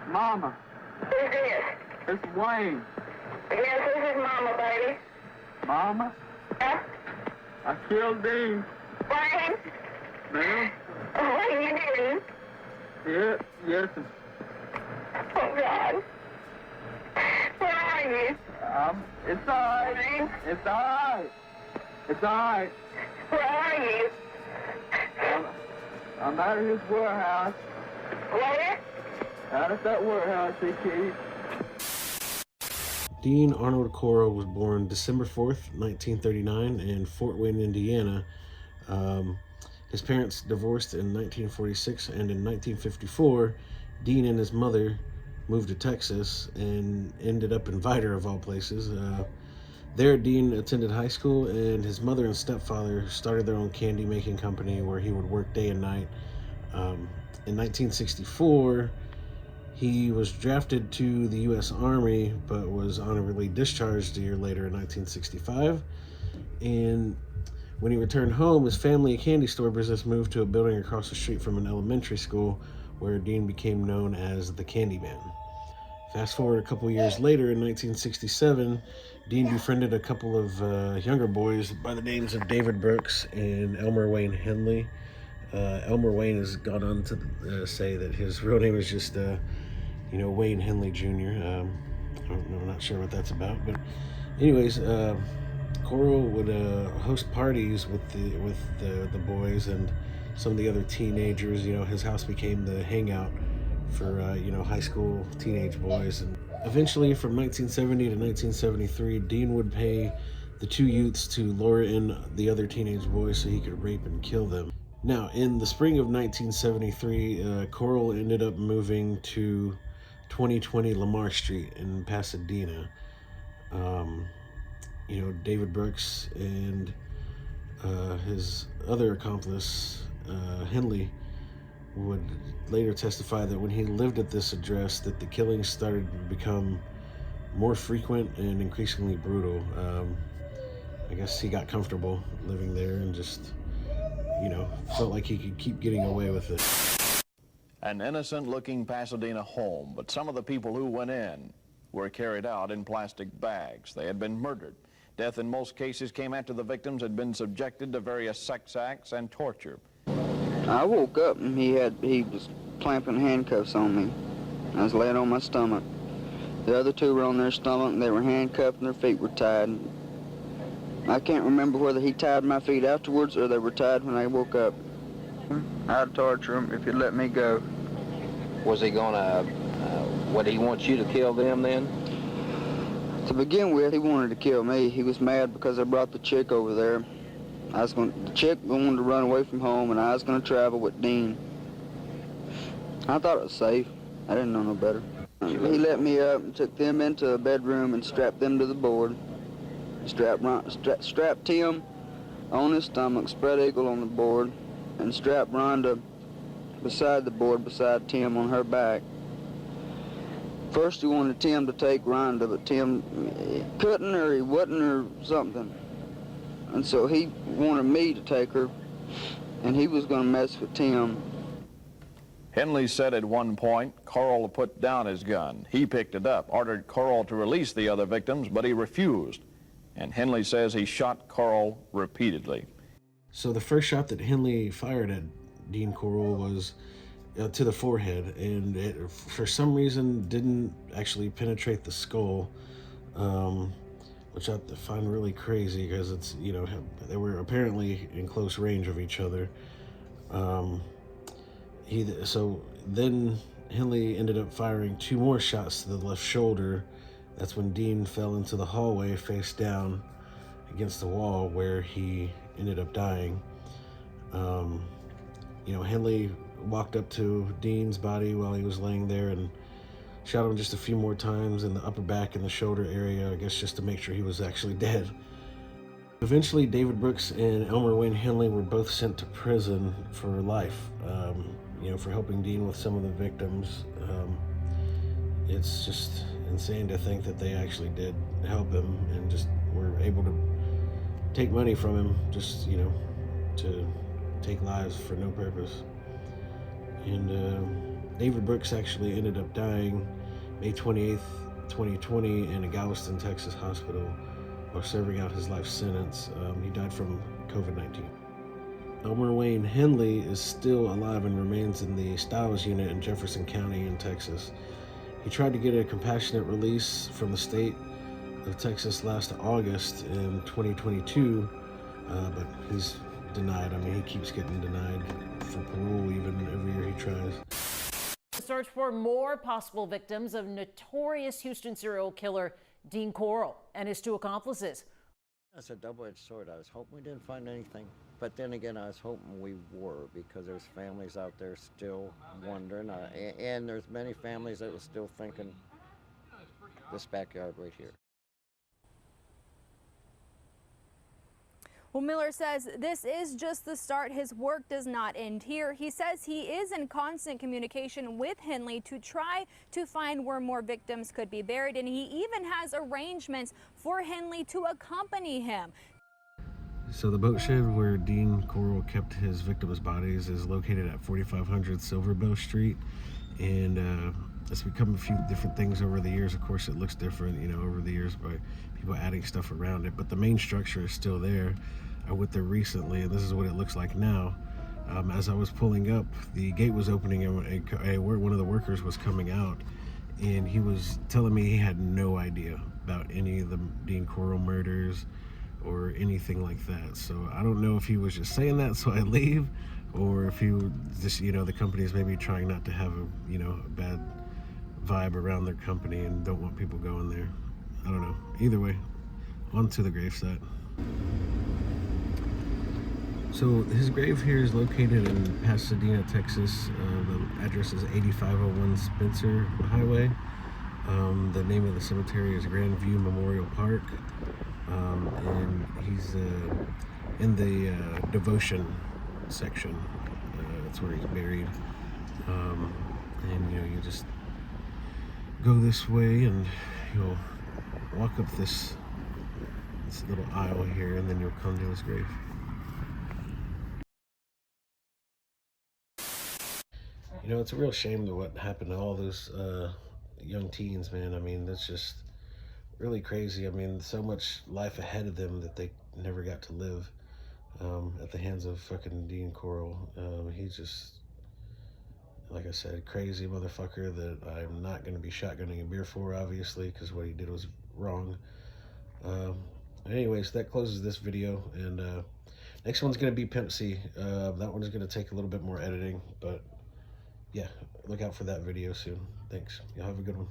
Mama. Who's this? It's Wayne. Yes, this is Mama, baby. Mama? Huh? I killed Dean. Wayne? Ma'am? Oh, Wayne, you didn't? Yes. Oh, God. Where are you? It's all right. Wayne? It's all right. It's all right. Where are you? I'm out of his warehouse. Where? Out at that warehouse he keeps. Dean Arnold Corll was born December 4th, 1939 in Fort Wayne, Indiana. His parents divorced in 1946, and in 1954, Dean and his mother moved to Texas and ended up in Vidor, of all places. There, Dean attended high school, and his mother and stepfather started their own candy making company where he would work day and night. In 1964, he was drafted to the U.S. Army, but was honorably discharged a year later in 1965. And when he returned home, his family candy store business moved to a building across the street from an elementary school where Dean became known as the Candyman. Fast forward a couple years later, in 1967, Dean befriended a couple of younger boys by the names of David Brooks and Elmer Wayne Henley. Elmer Wayne has gone on to say that his real name is just Wayne Henley Jr. I'm not sure what that's about, but anyways, Corll would host parties with the boys and some of the other teenagers. His house became the hangout for high school teenage boys. And eventually, from 1970 to 1973, Dean would pay the two youths to lure in the other teenage boys so he could rape and kill them. Now, in the spring of 1973, Corll ended up moving to 2020 Lamar Street in Pasadena. David Brooks and his other accomplice, Henley, would later testify that when he lived at this address, that the killings started to become more frequent and increasingly brutal. I guess he got comfortable living there and just, felt like he could keep getting away with it. An innocent-looking Pasadena home, but some of the people who went in were carried out in plastic bags. They had been murdered. Death in most cases came after the victims had been subjected to various sex acts and torture. I woke up and he was clamping handcuffs on me. I was laying on my stomach. The other two were on their stomach and they were handcuffed and their feet were tied. I can't remember whether he tied my feet afterwards or they were tied when I woke up. I'd torture him if he'd let me go. Was he gonna, would he want you to kill them then? To begin with, he wanted to kill me. He was mad because I brought the chick over there. The chick wanted to run away from home and I was gonna travel with Dean. I thought it was safe. I didn't know no better. He let me up and took them into a bedroom and strapped them to the board. Strapped Tim on his stomach, spread eagle on the board, and strapped Rhonda beside the board beside Tim on her back. First he wanted Tim to take Rhonda, but Tim couldn't or he wouldn't or something. And so he wanted me to take her, and he was going to mess with Tim. Henley said at one point Corll put down his gun. He picked it up, ordered Corll to release the other victims, but he refused. And Henley says he shot Corll repeatedly. So the first shot that Henley fired at Dean Corll was to the forehead, and it, for some reason, didn't actually penetrate the skull, which I find really crazy because it's, they were apparently in close range of each other. So then Henley ended up firing two more shots to the left shoulder. That's when Dean fell into the hallway face down against the wall where he ended up dying. Henley walked up to Dean's body while he was laying there and shot him just a few more times in the upper back and the shoulder area, I guess just to make sure he was actually dead. Eventually, David Brooks and Elmer Wayne Henley were both sent to prison for life, for helping Dean with some of the victims. It's just insane to think that they actually did help him and just were able to take money from him just, to take lives for no purpose. And David Brooks actually ended up dying May 28th, 2020 in a Galveston, Texas hospital while serving out his life sentence. He died from COVID-19. Elmer Wayne Henley is still alive and remains in the Stiles unit in Jefferson County in Texas. He tried to get a compassionate release from the state of Texas last August in 2022, but he's denied. I mean, he keeps getting denied for parole even every year he tries. Search for more possible victims of notorious Houston serial killer Dean Corll and his two accomplices. That's a double-edged sword. I was hoping we didn't find anything, but then again, I was hoping we were, because there's families out there still wondering, and there's many families that were still thinking this backyard right here. Well, Miller says this is just the start. His work does not end here. He says he is in constant communication with Henley to try to find where more victims could be buried, and he even has arrangements for Henley to accompany him. So the boat shed where Dean Corll kept his victims' bodies is located at 4500 Silverbell Street, and it's become a few different things over the years. Of course, it looks different, you know, over the years by people adding stuff around it, but the main structure is still there. I went there recently, and this is what it looks like now. As I was pulling up, the gate was opening, and one of the workers was coming out, and he was telling me he had no idea about any of the Dean Corll murders or anything like that. So I don't know if he was just saying that so I leave, or if he just, you know, the company is maybe trying not to have a, you know, a bad vibe around their company and don't want people going there. I don't know. Either way, on to the gravesite. So his grave here is located in Pasadena, Texas. The address is 8501 Spencer Highway. The name of the cemetery is Grandview Memorial Park. And he's in the devotion section. That's where he's buried. And you know, you just go this way and you'll walk up this little aisle here, and then you'll come to his grave. You know, it's a real shame to what happened to all those young teens, man. I mean, that's just really crazy. I mean, so much life ahead of them that they never got to live at the hands of fucking Dean Corll. He's just, like I said, crazy motherfucker that I'm not going to be shotgunning a beer for, obviously, because what he did was wrong. Anyways, that closes this video, and next one's going to be Pimp C. That one's going to take a little bit more editing, but yeah, look out for that video soon. Thanks. Y'all have a good one.